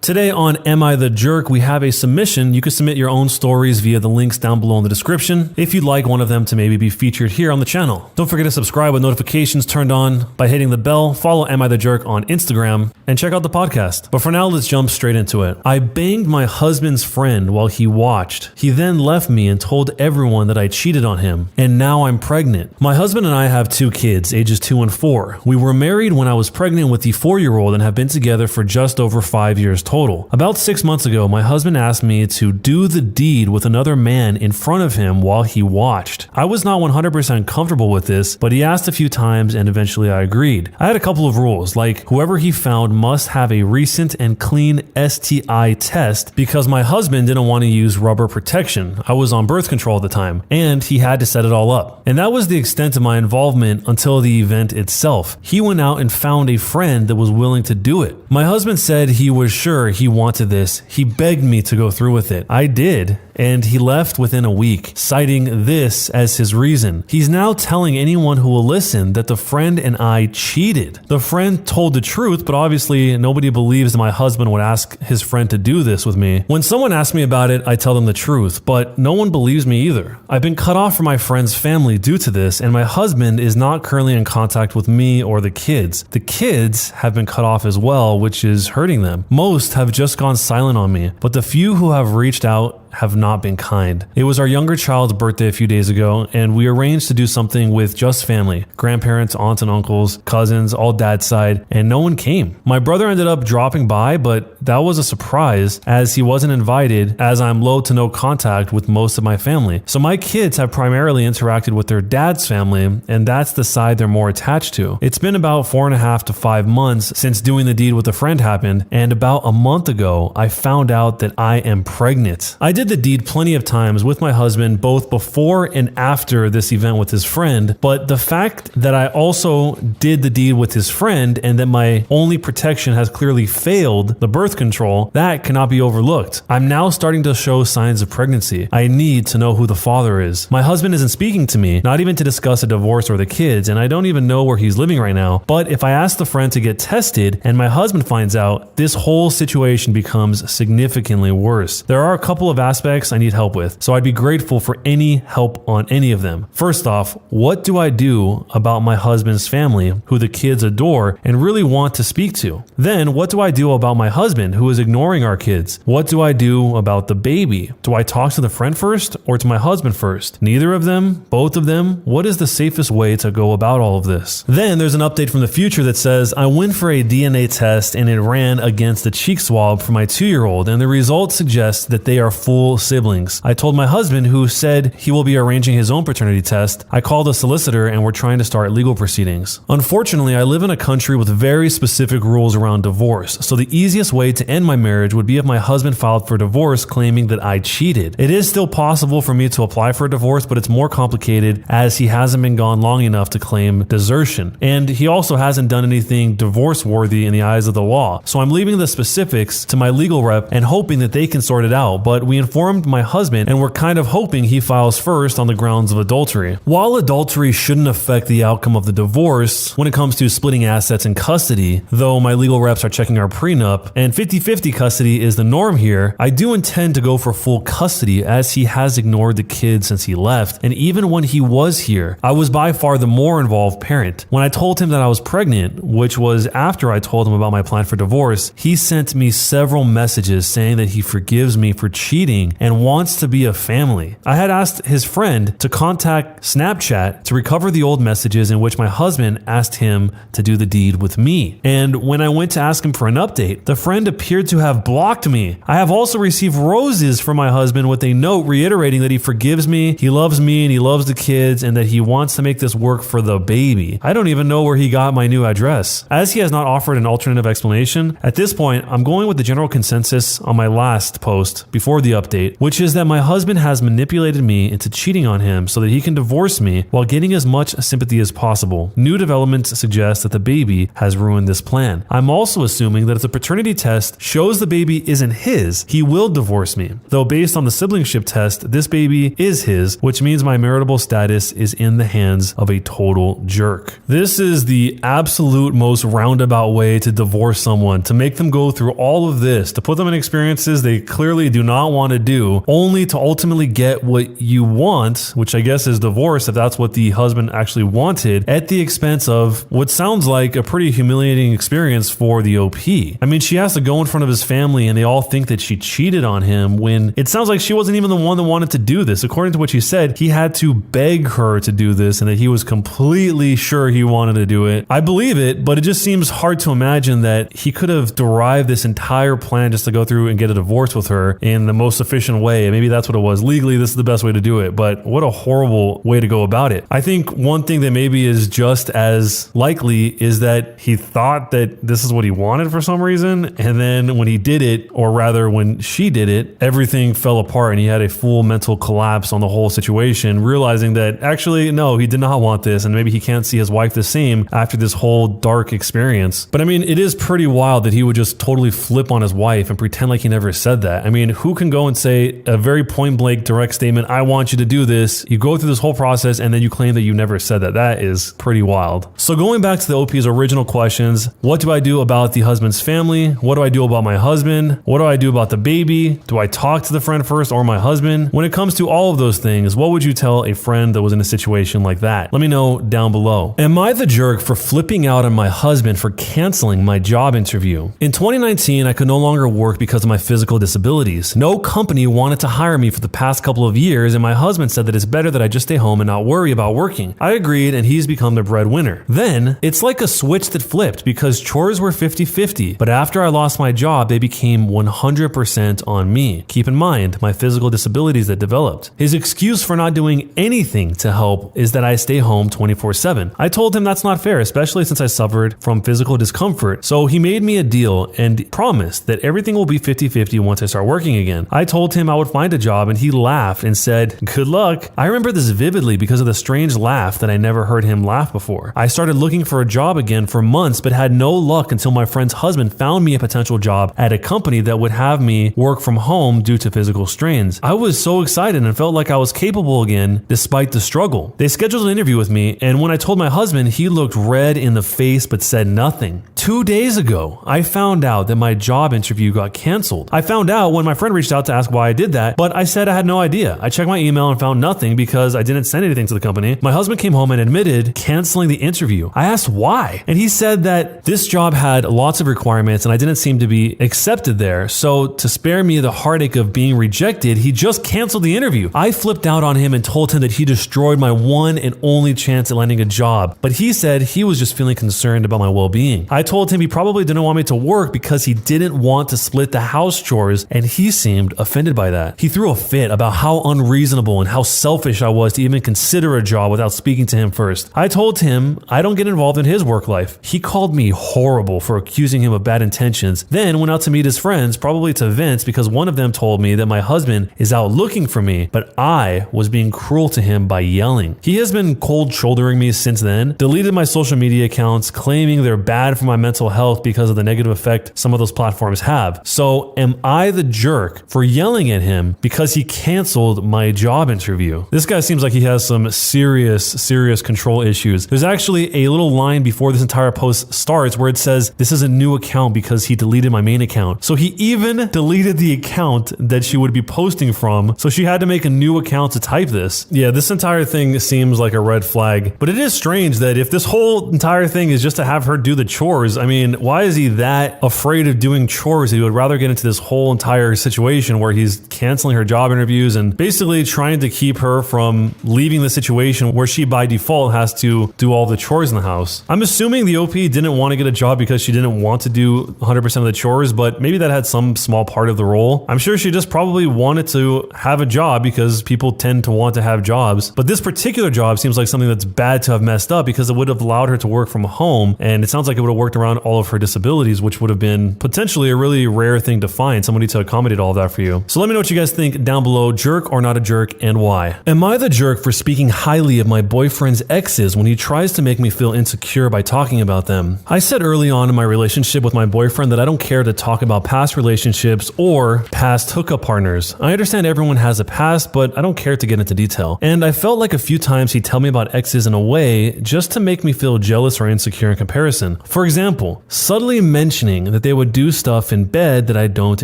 Today on Am I the Jerk, we have a submission. You can submit your own stories via the links down below in the description if you'd like one of them to maybe be featured here on the channel. Don't forget to subscribe with notifications turned on by hitting the bell, follow Am I the Jerk on Instagram, and check out the podcast. But for now, let's jump straight into it. I banged my husband's friend while he watched. He then left me and told everyone that I cheated on him, and now I'm pregnant. My husband and I have 2 kids, ages 2 and 4. We were married when I was pregnant with the 4-year-old and have been together for just over 5 years total. About 6 months ago, my husband asked me to do the deed with another man in front of him while he watched. I was not 100% comfortable with this, but he asked a few times and eventually I agreed. I had a couple of rules, like whoever he found must have a recent and clean STI test because my husband didn't want to use rubber protection. I was on birth control at the time, and he had to set it all up. And that was the extent of my involvement until the event itself. He went out and found a friend that was willing to do it. My husband said he was sure he wanted this. He begged me to go through with it. I did, and he left within a week, citing this as his reason. He's now telling anyone who will listen that the friend and I cheated. The friend told the truth, but obviously nobody believes that my husband would ask his friend to do this with me. When someone asks me about it, I tell them the truth, but no one believes me either. I've been cut off from my friend's family due to this, and my husband is not currently in contact with me or the kids. The kids have been cut off as well, which is hurting them. Most have just gone silent on me, but the few who have reached out have not been kind. It was our younger child's birthday a few days ago, and we arranged to do something with just family, grandparents, aunts and uncles, cousins, all dad's side, and no one came. My brother ended up dropping by, but that was a surprise as he wasn't invited, as I'm low to no contact with most of my family. So my kids have primarily interacted with their dad's family, and that's the side they're more attached to. It's been about 4.5 to 5 months since doing the deed with a friend happened, and about a month ago, I found out that I am pregnant. I did the deed plenty of times with my husband, both before and after this event with his friend, but the fact that I also did the deed with his friend and that my only protection has clearly failed, the birth control, that cannot be overlooked. I'm now starting to show signs of pregnancy. I need to know who the father is. My husband isn't speaking to me, not even to discuss a divorce or the kids, and I don't even know where he's living right now, but if I ask the friend to get tested and my husband finds out, this whole situation becomes significantly worse. There are a couple of aspects I need help with, so I'd be grateful for any help on any of them. First off, what do I do about my husband's family, who the kids adore and really want to speak to? Then, what do I do about my husband, who is ignoring our kids? What do I do about the baby? Do I talk to the friend first or to my husband first? Neither of them? Both of them? What is the safest way to go about all of this? Then, there's an update from the future that says, I went for a DNA test and it ran against the cheek swab for my 2-year-old, and the results suggest that they are full siblings. I told my husband, who said he will be arranging his own paternity test. I called a solicitor and we're trying to start legal proceedings. Unfortunately, I live in a country with very specific rules around divorce, so the easiest way to end my marriage would be if my husband filed for divorce claiming that I cheated. It is still possible for me to apply for a divorce, but it's more complicated as he hasn't been gone long enough to claim desertion. And he also hasn't done anything divorce-worthy in the eyes of the law. So I'm leaving the specifics to my legal rep and hoping that they can sort it out, but we informed my husband and we're kind of hoping he files first on the grounds of adultery. While adultery shouldn't affect the outcome of the divorce when it comes to splitting assets and custody, though my legal reps are checking our prenup and 50-50 custody is the norm here, I do intend to go for full custody as he has ignored the kids since he left, and even when he was here, I was by far the more involved parent. When I told him that I was pregnant, which was after I told him about my plan for divorce, he sent me several messages saying that he forgives me for cheating and wants to be a family. I had asked his friend to contact Snapchat to recover the old messages in which my husband asked him to do the deed with me. And when I went to ask him for an update, the friend appeared to have blocked me. I have also received roses from my husband with a note reiterating that he forgives me, he loves me, and he loves the kids, and that he wants to make this work for the baby. I don't even know where he got my new address. As he has not offered an alternative explanation, at this point, I'm going with the general consensus on my last post before the update, which is that my husband has manipulated me into cheating on him so that he can divorce me while getting as much sympathy as possible. New developments suggest that the baby has ruined this plan. I'm also assuming that if the paternity test shows the baby isn't his, he will divorce me. Though based on the siblingship test, this baby is his, which means my marital status is in the hands of a total jerk. This is the absolute most roundabout way to divorce someone, to make them go through through all of this, to put them in experiences they clearly do not want to do, only to ultimately get what you want, which I guess is divorce if that's what the husband actually wanted, at the expense of what sounds like a pretty humiliating experience for the OP. I mean, she has to go in front of his family and they all think that she cheated on him when it sounds like she wasn't even the one that wanted to do this. According to what she said, he had to beg her to do this and that he was completely sure he wanted to do it. I believe it, but it just seems hard to imagine that he could have derived this entire plan just to go through and get a divorce with her in the most efficient way. Maybe that's what it was. Legally, this is the best way to do it, but what a horrible way to go about it. I think one thing that maybe is just as likely is that he thought that this is what he wanted for some reason, and then when he did it, or rather when she did it, everything fell apart and he had a full mental collapse on the whole situation, realizing that actually, no, he did not want this, and maybe he can't see his wife the same after this whole dark experience. But I mean, it is pretty wild that he would just totally flip on his wife and pretend like he never said that. I mean, who can go and say a very point blank direct statement, I want you to do this, you go through this whole process, and then you claim that you never said that? That is pretty wild. So going back to the OP's original questions, what do I do about the husband's family? What do I do about my husband? What do I do about the baby? Do I talk to the friend first or my husband? When it comes to all of those things, what would you tell a friend that was in a situation like that? Let me know down below. Am I the jerk for flipping out on my husband for canceling my job interview? In 2019, I could no longer work because of my physical disabilities. No company wanted to hire me for the past couple of years, and my husband said that it's better that I just stay home and not worry about working. I agreed, and he's become the breadwinner. Then, it's like a switch that flipped because chores were 50-50, but after I lost my job, they became 100% on me. Keep in mind, my physical disabilities that developed. His excuse for not doing anything to help is that I stay home 24/7. I told him that's not fair, especially since I suffered from physical discomfort, so he made me a deal and promised that everything will be 50-50 once I start working again. I told him I would find a job, and he laughed and said, good luck. I remember this vividly because of the strange laugh that I never heard him laugh before. I started looking for a job again for months, but had no luck until my friend's husband found me a potential job at a company that would have me work from home due to physical strains. I was so excited and felt like I was capable again despite the struggle. They scheduled an interview with me, and when I told my husband, he looked red in the face but said nothing. 2 days ago, I found out that my job interview got canceled. I found out when my friend reached out to ask why I did that, but I said I had no idea. I checked my email and found nothing because I didn't send anything to the company. My husband came home and admitted canceling the interview. I asked why, and he said that this job had lots of requirements and I didn't seem to be accepted there, so to spare me the heartache of being rejected, he just canceled the interview. I flipped out on him and told him that he destroyed my one and only chance at landing a job, but he said he was just feeling concerned about my well-being. I told him he probably didn't want me to work because he didn't want to split the house chores, and he seemed offended by that. He threw a fit about how unreasonable and how selfish I was to even consider a job without speaking to him first. I told him I don't get involved in his work life. He called me horrible for accusing him of bad intentions, then went out to meet his friends, probably to Vince, because one of them told me that my husband is out looking for me, but I was being cruel to him by yelling. He has been cold shouldering me since then, deleted my social media accounts, claiming they're bad for my mental health because of the negative effect some of those platforms have. So am I the jerk for yelling at him because he canceled my job interview? This guy seems like he has some serious control issues. There's actually a little line before this entire post starts where it says this is a new account because he deleted my main account. So he even deleted the account that she would be posting from, so she had to make a new account to type this. Yeah, this entire thing seems like a red flag, but it is strange that if this whole entire thing is just to have her do the chores, I mean, why is he that afraid of doing chores? He would rather get into this whole entire situation where he's canceling her job interviews and basically trying to keep her from leaving the situation where she by default has to do all the chores in the house. I'm assuming the OP didn't want to get a job because she didn't want to do 100% of the chores, but maybe that had some small part of the role. I'm sure she just probably wanted to have a job because people tend to want to have jobs. But this particular job seems like something that's bad to have messed up because it would have allowed her to work from home, and it sounds like it would have worked around all of her disabilities, which would have been potentially a really rare thing to find, somebody to accommodate all of that for you. So let me know what you guys think down below, jerk or not a jerk, and why. Am I the jerk for speaking highly of my boyfriend's exes when he tries to make me feel insecure by talking about them? I said early on in my relationship with my boyfriend that I don't care to talk about past relationships or past hookup partners. I understand everyone has a past, but I don't care to get into detail. And I felt like a few times he'd tell me about exes in a way just to make me feel jealous or insecure in comparison. For example, subtly mentioning that they would would do stuff in bed that I don't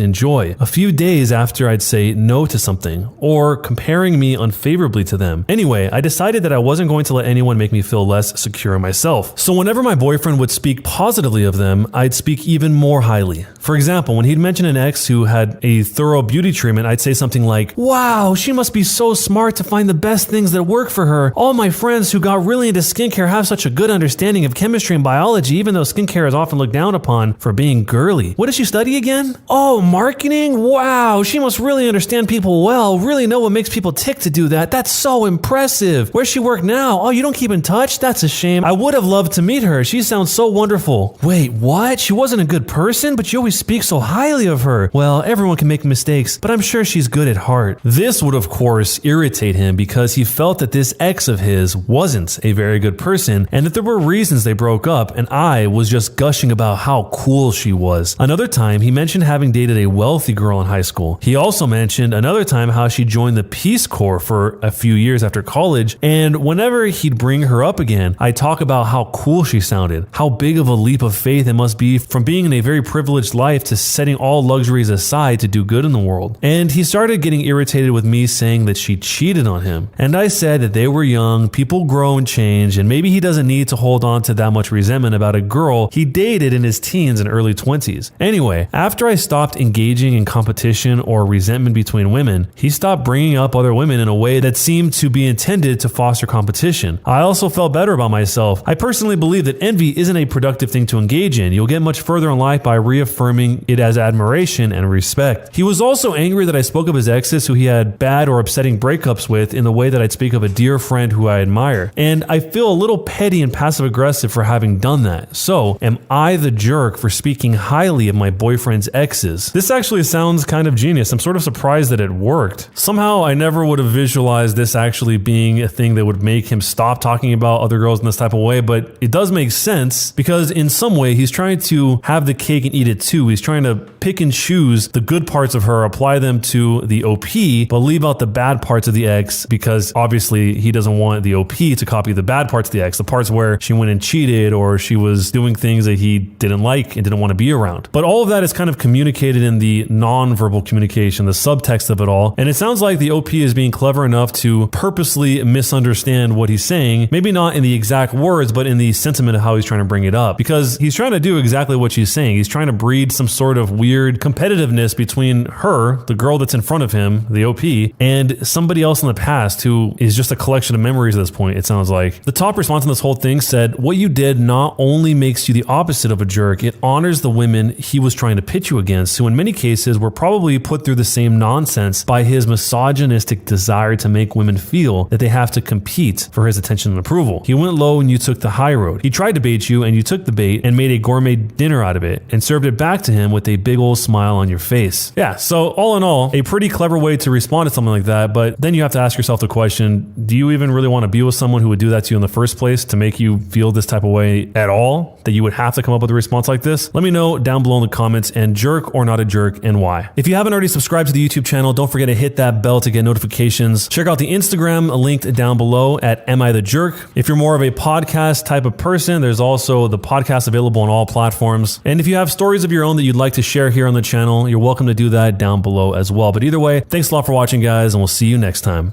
enjoy, a few days after I'd say no to something, or comparing me unfavorably to them. Anyway, I decided that I wasn't going to let anyone make me feel less secure in myself. So whenever my boyfriend would speak positively of them, I'd speak even more highly. For example, when he'd mention an ex who had a thorough beauty treatment, I'd say something like, "Wow, she must be so smart to find the best things that work for her. All my friends who got really into skincare have such a good understanding of chemistry and biology, even though skincare is often looked down upon for being girly. What does she study again? Oh, marketing? Wow, she must really understand people well, really know what makes people tick to do that. That's so impressive. Where's she work now? Oh, you don't keep in touch? That's a shame. I would have loved to meet her. She sounds so wonderful. Wait, what? She wasn't a good person, but you always speak so highly of her. Well, everyone can make mistakes, but I'm sure she's good at heart." This would, of course, irritate him because he felt that this ex of his wasn't a very good person and that there were reasons they broke up, and I was just gushing about how cool she was. Another time, he mentioned having dated a wealthy girl in high school. He also mentioned another time how she joined the Peace Corps for a few years after college, and whenever he'd bring her up again, I'd talk about how cool she sounded, how big of a leap of faith it must be from being in a very privileged life to setting all luxuries aside to do good in the world. And he started getting irritated with me saying that she cheated on him. And I said that they were young, people grow and change, and maybe he doesn't need to hold on to that much resentment about a girl he dated in his teens and early 20s. Anyway, after I stopped engaging in competition or resentment between women, he stopped bringing up other women in a way that seemed to be intended to foster competition. I also felt better about myself. I personally believe that envy isn't a productive thing to engage in. You'll get much further in life by reaffirming it as admiration and respect. He was also angry that I spoke of his exes who he had bad or upsetting breakups with in the way that I'd speak of a dear friend who I admire. And I feel a little petty and passive aggressive for having done that. So, am I the jerk for speaking highly of my boyfriend's exes? This actually sounds kind of genius. I'm sort of surprised that it worked. Somehow I never would have visualized this actually being a thing that would make him stop talking about other girls in this type of way, but it does make sense because in some way he's trying to have the cake and eat it too. He's trying to pick and choose the good parts of her, apply them to the OP, but leave out the bad parts of the ex because obviously he doesn't want the OP to copy the bad parts of the ex, the parts where she went and cheated or she was doing things that he didn't like and didn't want to be around. But all of that is kind of communicated in the non-verbal communication, the subtext of it all. And it sounds like the OP is being clever enough to purposely misunderstand what he's saying, maybe not in the exact words, but in the sentiment of how he's trying to bring it up, because he's trying to do exactly what she's saying. He's trying to breed some sort of weird competitiveness between her, the girl that's in front of him, the OP, and somebody else in the past who is just a collection of memories at this point, it sounds like. The top response on this whole thing said, "What you did not only makes you the opposite of a jerk, it honors the women he was trying to pitch you against, who in many cases were probably put through the same nonsense by his misogynistic desire to make women feel that they have to compete for his attention and approval. He went low and you took the high road. He tried to bait you and you took the bait and made a gourmet dinner out of it and served it back to him with a big old smile on your face." Yeah, so all in all, a pretty clever way to respond to something like that, but then you have to ask yourself the question, do you even really want to be with someone who would do that to you in the first place to make you feel this type of way at all? That you would have to come up with a response like this? Let me know down below in the comments, and jerk or not a jerk, and why. If you haven't already subscribed to the YouTube channel, don't forget to hit that bell to get notifications. Check out the Instagram linked down below at Am I the Jerk? If you're more of a podcast type of person, there's also the podcast available on all platforms. And if you have stories of your own that you'd like to share here on the channel, you're welcome to do that down below as well. But either way, thanks a lot for watching, guys, and we'll see you next time.